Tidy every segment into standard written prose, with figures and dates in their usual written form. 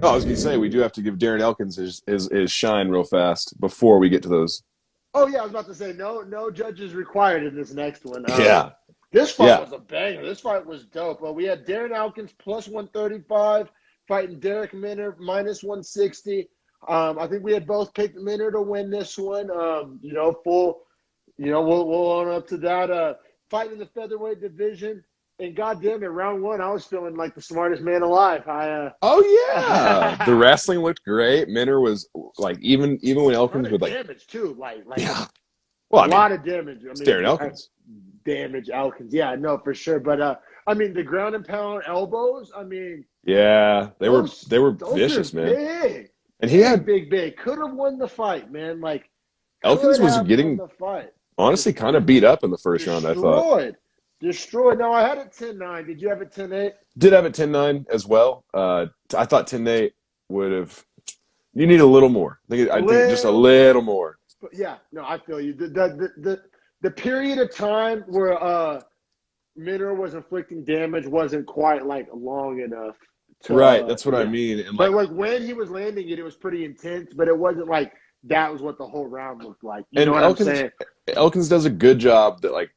Oh, I was gonna say we do have to give Darren Elkins his shine real fast before we get to those. Oh yeah, I was about to say no judges required in this next one. Yeah, This fight yeah. was a banger. This fight was dope. We had Darren Elkins plus 135 fighting Darrick Minner minus 160. I think we had both picked Minner to win this one. We'll own up to that. Fighting in the featherweight division, and goddamn it, round one, I was feeling like the smartest man alive. Oh yeah, the A wrestling looked great. Minner was like even when ton Elkins of would like, damage too, like yeah. a Well, I mean, lot of damage. I it's mean, Darren Elkins. damage Elkins, yeah, no, for sure. But I mean, the ground and pound elbows. I mean, Yeah, those they were those are vicious, man. big, And he big, had big, big. Could have won the fight, man. Like, Elkins could was have won getting the fight. honestly Just kind of beat up in the first round. I thought destroyed, destroyed. No, I had it 10-9. Did you have it 10-8? did have it 10-9 as well. I thought 10-8 would have. You need a little more. A I think just a little more. little more. But yeah, no, I feel you. The period of time where Minner was inflicting damage wasn't quite like long enough to Right, that's what I yeah. mean. And But like, like when he was landing it, it was pretty intense. But it wasn't like that was what the whole round looked like. You know and what I'm saying? Elkins does a good job. That like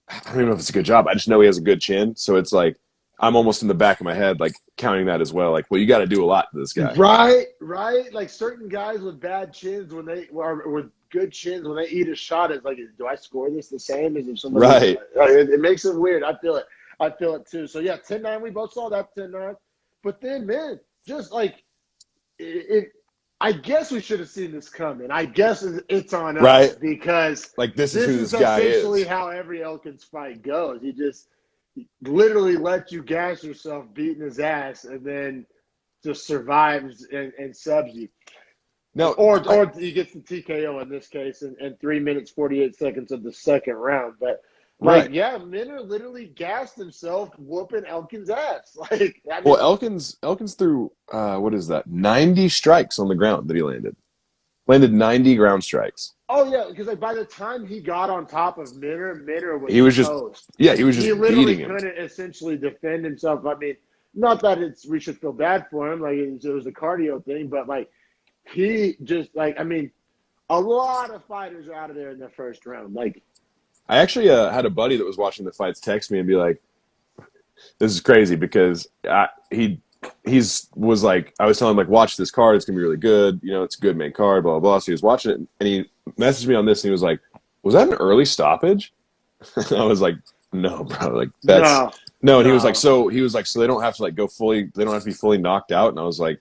I don't even know if it's a good job. I just know he has a good chin. So it's like I'm almost in the back of my head like counting that as well. Like, well, you got to do a lot to this guy. Right, right. Like certain guys with bad chins when they or with good chins when they eat a shot, it's like, do I score this the same as if somebody? Right. It makes it weird. I feel it. I feel it too. So yeah, 10-9. We both saw that 10-9. But then, man, just like it I guess we should have seen this coming. I guess it's on us Right. because Like this is this who is this guy essentially is. how every Elkins fight goes. He just literally lets you gas yourself beating his ass and then just survives and subs you. No, Or he gets the TKO in this case in 3 minutes 48 seconds of the second round. But like, right. yeah, Minner literally gassed himself whooping Elkins' ass. Like, I Well, mean, Elkins threw what is that? 90 strikes on the ground that he landed. Landed 90 ground strikes. oh yeah, because like by the time he got on top of Minner, Minner He was was just toast. yeah, he was He just literally beating him. couldn't essentially defend himself. I mean, not that we should feel bad for him, like it was a cardio thing, but like he just like I mean, a lot of fighters are out of there in the first round. Like, I actually had a buddy that was watching the fights text me and be like, "This is crazy," because he's was like, I was telling him like, "Watch this card; it's gonna be really good. You know, it's a good main card." Blah blah blah. So he was watching it, and he messaged me on this, and he was like, "Was that an early stoppage?" I was like, "No, bro. Like that's no, no." And no, he was like, "So they don't have to like go fully. They don't have to be fully knocked out." And I was like,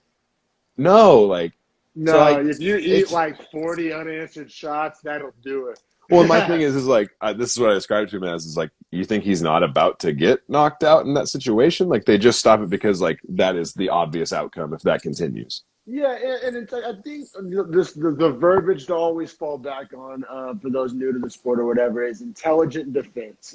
"No, like." So no. like If you eat it's like 40 unanswered shots, that'll do well, and my thing it. is like this is what I described to him as is like you think he's not about to get knocked out in that situation? Like they just stop it because like that is the obvious outcome if that continues. Yeah, and it's like I think the verbiage to always fall back on for those new to the sport or whatever is intelligent defense.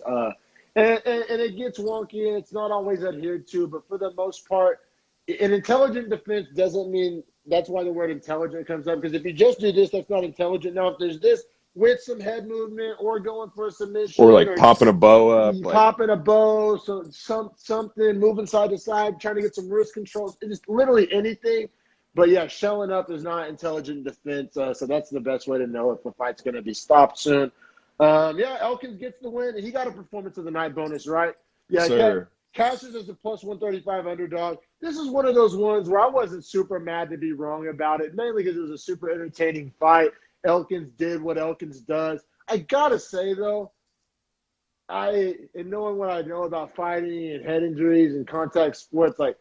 And it gets wonky and it's not always adhered to, but for the most part, an intelligent defense doesn't mean that's why the word intelligent comes up. Because if you just do this, that's not intelligent. Now, if there's this with some head movement or going for a Or submission like or popping a bow up, like popping a bow, so something moving side to side, trying to get some wrist controls, it's literally anything. But yeah, shelling up is not intelligent defense, so that's the best way to know if the fight's going to be stopped soon. Yeah, Elkins gets the win. He got a performance of the night bonus, right? Yeah, sir. Cassius is a plus 135 underdog. This is one of those ones where I wasn't super mad to be wrong about it, mainly because it was a super entertaining fight. Elkins did what Elkins does. I gotta say though, in knowing what I know about fighting and head injuries and contact sports, like,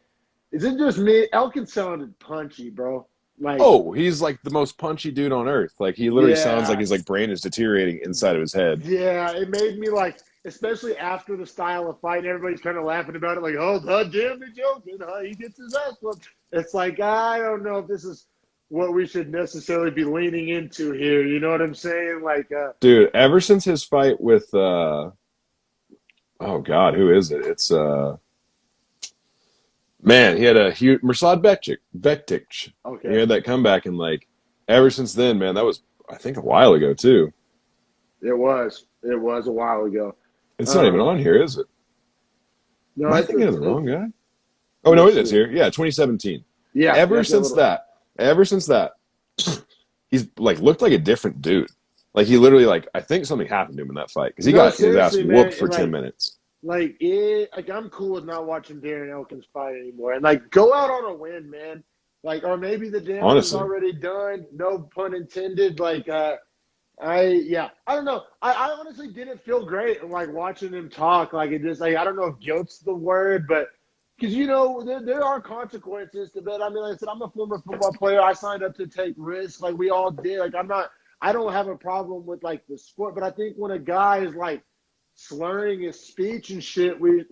is it just me? Elkins sounded punchy, bro. Like, Oh, he's like the most punchy dude on earth. Like he literally sounds like yeah, his like brain is deteriorating inside of his head. yeah. It made me like, especially after the style of fight, and everybody's kind of laughing about it, like, oh, God damn it, joking. He gets his ass whooped. It's like, I don't know if this is what we should necessarily be leaning into here. You know what I'm saying? Like, Dude, ever since his fight with oh God, who is it? It's man, he had a huge Mirsad Bektic. He okay, had that comeback and like ever since then, man, that was I think a while ago too. it was a while ago. It's not even Um, on here, is it? no, Am I thinking of the it's wrong guy? Oh let no, me it is see. here. Yeah, 2017. Yeah, Ever that's a since little. that, ever since that, he's like looked like a different dude. Like he literally like I think something happened to him in that fight because he No, got his ass seriously, whooped man. for 10 minutes. Like I'm cool with not watching Darren Elkins fight anymore. And like, go out on a win, man. Like, or maybe the damage is Honestly, already done. No pun intended. I don't know. I honestly didn't feel great like watching him talk. Like it just like I don't know if guilt's the word, but because there are consequences to that. I mean, like I said, I'm a former football player. I signed up to take risks, like we all did. Like I don't have a problem with like the sport, but I think when a guy is like slurring his speech and shit, we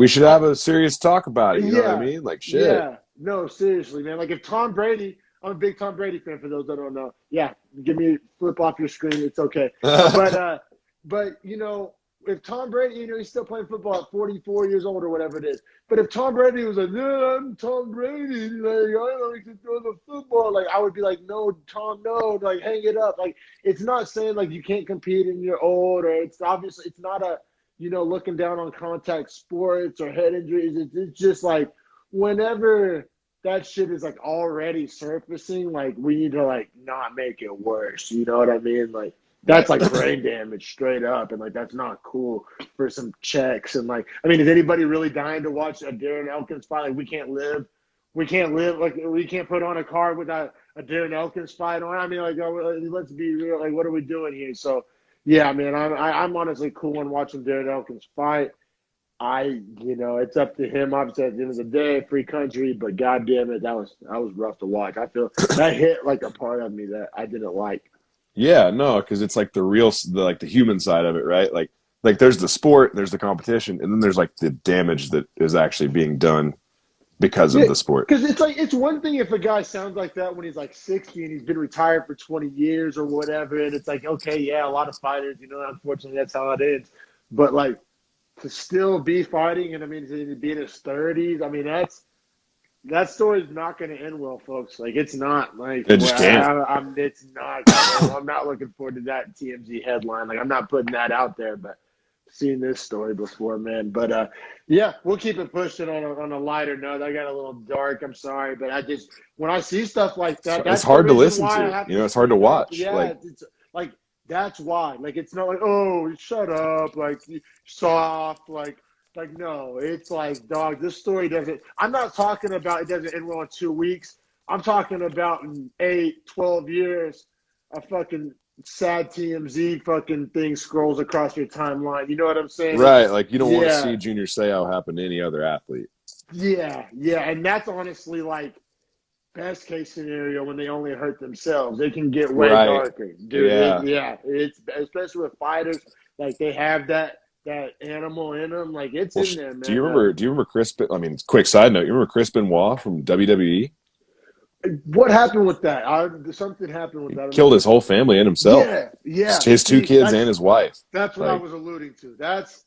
should I, have a serious talk about it. You know what I yeah, mean? Like shit. yeah. No, seriously, man. Like if Tom Brady, I'm a big Tom Brady fan for those that don't know. Yeah, give me flip off your screen. It's okay. But if Tom Brady, he's still playing football at 44 years old or whatever it is. But if Tom Brady was like, yeah, I'm Tom Brady, like I like to throw the football, like I would be like, no, Tom, no, like hang it up. Like it's not saying like you can't compete and you're old, or it's obviously it's not a looking down on contact sports or head injuries. It's just like whenever that shit is like already surfacing, like we need to like not make it worse. You know what I mean? Like Right. that's like brain damage straight up, and like that's not cool for some checks. And like, I mean, is anybody really dying to watch a Darren Elkins fight? Like we can't live like we can't put on a card without a Darren Elkins fight on. I mean, like let's be real. Like, what are we doing here? So yeah, man, I'm honestly cool on watching Darren Elkins fight. It's up to him. Obviously, at the end of the day, free country. But goddamn it, that was rough to watch. I feel that hit like a part of me that I didn't like. Yeah, no, because it's like the human side of it, right? Like there's the sport, there's the competition, and then there's like the damage that is actually being done because of Yeah, the sport. because it's like it's one thing if a guy sounds like that when he's like 60 and he's been retired for 20 years or whatever, and it's like okay, yeah, a lot of fighters, unfortunately that's how it is. But like to still be fighting, and I mean to be in his 30s, I mean that story's not going to end well, folks. Like it's not like It just can't. it's not going. I'm not looking forward to that TMZ headline. Like I'm not putting that out there, but seen this story before, man. But yeah, we'll keep it pushing on a lighter note. I got a little dark. I'm sorry, but I just when I see stuff like that, It's that's the hard to reason listen why I to. have You to know, it's hard to speak up. watch. Yeah, it's like that's why. Like it's not like oh, shut up, like soft, like, no, it's like, dog, this story doesn't, I'm not talking about it doesn't end well in 2 weeks. I'm talking about in 8, 12 years, a fucking sad TMZ fucking thing scrolls across your timeline. You know what I'm saying? Right, like you don't want to Yeah, see Junior Seau happen to any other athlete. yeah. And that's honestly like best case scenario when they only hurt themselves. It can get way Right. darker. Dude, Yeah. it's especially with fighters, like they have that animal in them. Like it's Well, in there, do you man. remember? Do you remember Chris? I mean, quick side note. You remember Chris Benoit from WWE? What happened with that? Something happened with He that. I don't know killed what. his whole family and himself. Yeah. His two See, kids and his wife. that's what I Like, was alluding to. That's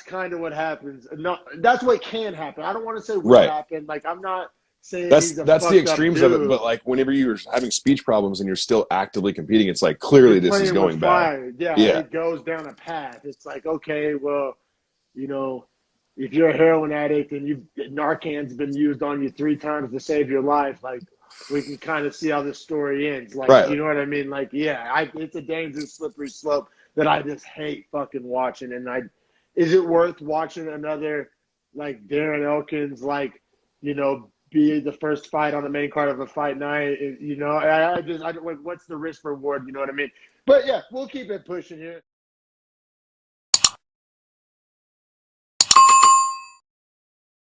kind of what happens. No, that's what can happen. I don't want to say will right. happen. Like I'm not saying That's he's a that's the fucked up extremes of it. dude. But like, whenever you're having speech problems and you're still actively competing, it's like clearly You're this is playing with going bad. fire. Yeah, Yeah. it goes down a path. It's like okay, well, you know, if you're a heroin addict and Narcan's been used on you 3 times to save your life, like we can kind of see how this story ends. Like, Right. you know what I mean? Like, yeah, it's a dangerous, slippery slope that I just hate fucking watching. And is it worth watching another like Darren Elkins, like, be the first fight on the main card of a fight night? What's the risk reward? You know what I mean? But yeah, we'll keep it pushing here.